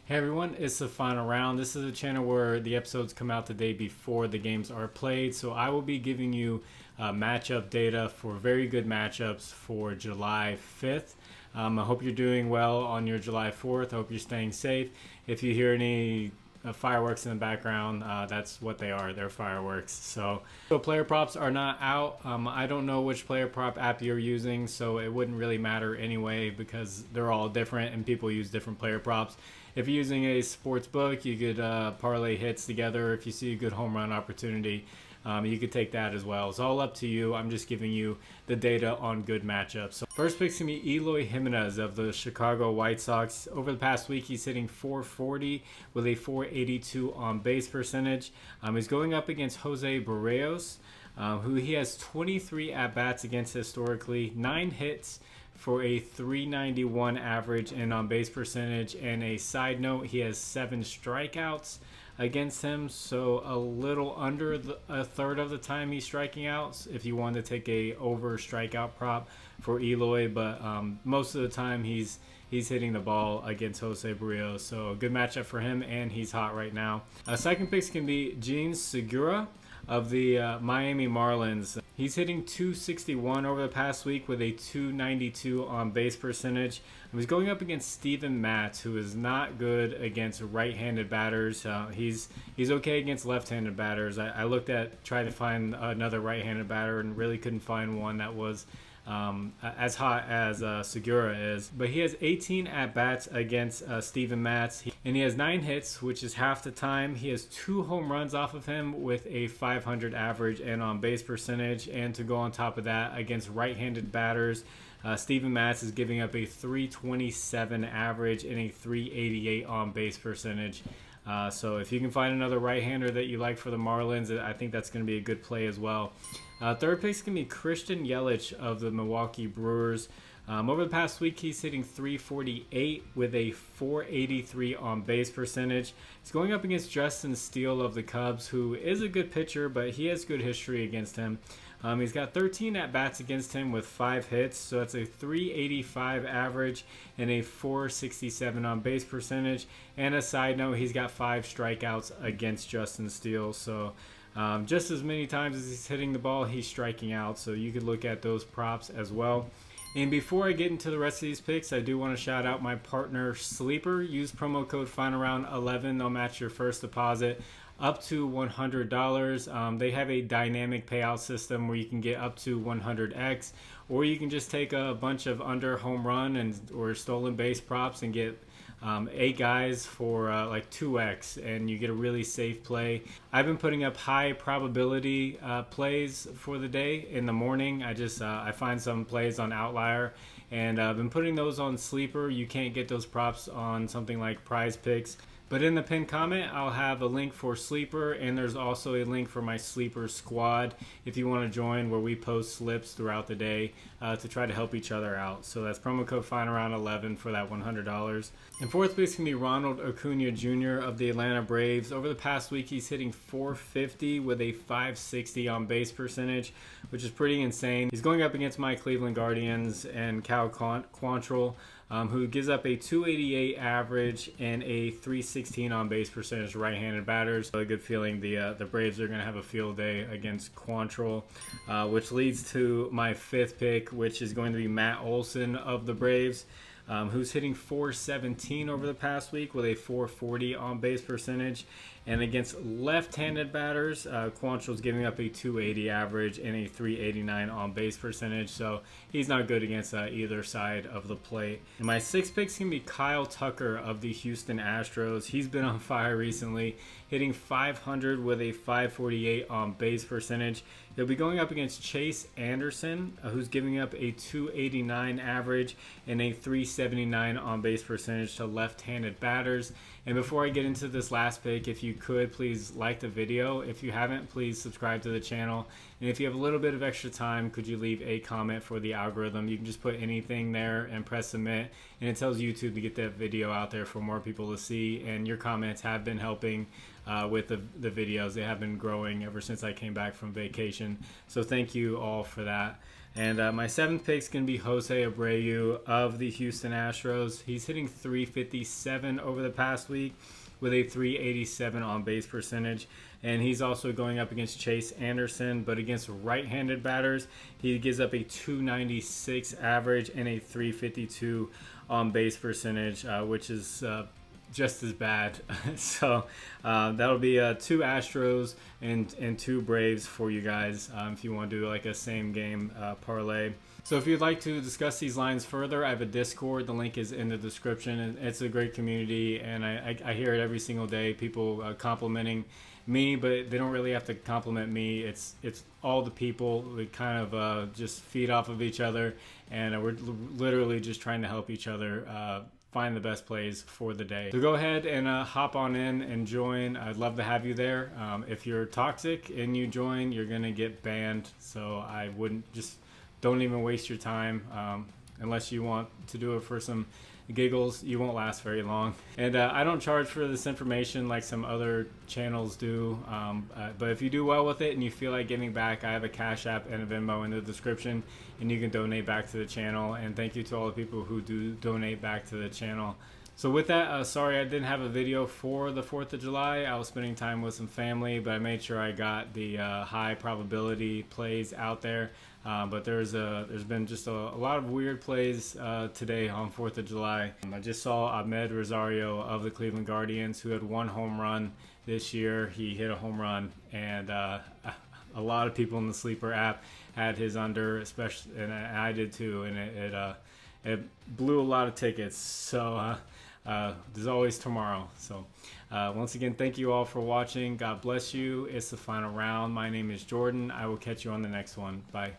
Hey everyone, it's the final round. This is a channel where the episodes come out the day before the games are played. So I will be giving you matchup data for very good matchups for July 5th. I hope you're doing well on your July 4th. I hope you're staying safe. If you hear any fireworks in the background, that's what they are. They're fireworks. So player props are not out. I don't know which player prop app you're using, so it wouldn't really matter anyway because they're all different and people use different player props. If you're using a sports book, you could parlay hits together. If you see a good home run opportunity, you could take that as well. It's all up to you. I'm just giving you the data on good matchups. So first pick's going to be Eloy Jimenez of the Chicago White Sox. Over the past week, he's hitting .440 with a .482 on base percentage. He's going up against Jose Barrios, who he has 23 at-bats against historically, 9 hits for a .391 average and on base percentage. And a side note, he has 7 strikeouts against him, so a little under a third of the time he's striking out if you want to take a over strikeout prop for Eloy, but most of the time he's hitting the ball against Jose Abreu, so a good matchup for him, and he's hot right now. Second picks can be Segura of the Miami Marlins. He's hitting .261 over the past week with a .292 on base percentage. He's going up against Steven Matz, who is not good against right-handed batters. He's okay against left-handed batters. I looked at trying to find another right-handed batter and really couldn't find one that was as hot as Segura is, but he has 18 at-bats against Steven Matz, and he has 9 hits, which is half the time. He has 2 home runs off of him with a .500 average and on base percentage, and to go on top of that against right-handed batters, Steven Matz is giving up a .327 average and a .388 on base percentage. So if you can find another right-hander that you like for the Marlins, I think that's going to be a good play as well. Third pick's going to be Christian Yelich of the Milwaukee Brewers. Over the past week, he's hitting .348 with a .483 on base percentage. He's going up against Justin Steele of the Cubs, who is a good pitcher, but he has good history against him. He's got 13 at-bats against him with 5 hits, so that's a .385 average and a .467 on base percentage. And a side note, he's got 5 strikeouts against Justin Steele, so just as many times as he's hitting the ball, he's striking out, so you could look at those props as well. And before I get into the rest of these picks, I do want to shout out my partner Sleeper. Use promo code FINALROUND11. They'll match your first deposit up to $100. They have a dynamic payout system where you can get up to 100x, or you can just take a bunch of under home run or stolen base props and get 8 guys for like 2x, and you get a really safe play. I've been putting up high probability plays for the day in the morning. I find some plays on Outlier, and I've been putting those on Sleeper. You can't get those props on something like Prizepicks. But in the pinned comment, I'll have a link for Sleeper, and there's also a link for my Sleeper squad if you want to join, where we post slips throughout the day to try to help each other out. So that's promo code FINALROUND11 for that $100. And fourth place can be Ronald Acuna Jr. of the Atlanta Braves. Over the past week, he's hitting .450 with a .560 on base percentage, which is pretty insane. He's going up against my Cleveland Guardians and Cal Quantrill, who gives up a .288 average and a .316 on base percentage right-handed batters. So a good feeling the Braves are going to have a field day against Quantrill, which leads to my fifth pick, which is going to be Matt Olson of the Braves, who's hitting .417 over the past week with a .440 on base percentage. And against left-handed batters, Quantrill's giving up a .280 average and a .389 on base percentage, so he's not good against either side of the plate. And my sixth pick's going to be Kyle Tucker of the Houston Astros. He's been on fire recently, hitting .500 with a .548 on base percentage. He'll be going up against Chase Anderson, who's giving up a .289 average and a .379 on base percentage to left-handed batters. And before I get into this last pick, if you could please like the video. If you haven't, please subscribe to the channel. And if you have a little bit of extra time, could you leave a comment for the algorithm? You can just put anything there and press submit, and it tells YouTube to get that video out there for more people to see. And your comments have been helping with the videos. They have been growing ever since I came back from vacation, so thank you all for that. And my 7th pick is going to be Jose Abreu of the Houston Astros. He's hitting 357 over the past week with a 387 on base percentage. And he's also going up against Chase Anderson, but against right-handed batters, he gives up a 296 average and a 352 on base percentage, which is just as bad. So that'll be 2 Astros and 2 Braves for you guys if you want to do like a same game parlay. So if you'd like to discuss these lines further, I have a Discord. The link is in the description. And it's a great community, and I hear it every single day. People complimenting me, but they don't really have to compliment me. It's all the people. We kind of just feed off of each other, and we're literally just trying to help each other find the best plays for the day. So go ahead and hop on in and join. I'd love to have you there. If you're toxic and you join, you're gonna get banned. So I wouldn't just don't even waste your time unless you want to do it for some giggles. You won't last very long. And I don't charge for this information like some other channels do, but if you do well with it and you feel like giving back, I have a Cash App and a Venmo in the description, and you can donate back to the channel. And thank you to all the people who do donate back to the channel. So with that, sorry I didn't have a video for the 4th of July. I was spending time with some family, but I made sure I got the high probability plays out there. But there's been just a lot of weird plays today on 4th of July. I just saw Ahmed Rosario of the Cleveland Guardians, who had 1 home run this year. He hit a home run, and a lot of people in the sleeper app had his under, especially, and I did too, and it blew a lot of tickets. So there's always tomorrow. So once again, thank you all for watching. God bless you. It's the final round. My name is Jordan. I will catch you on the next one. Bye.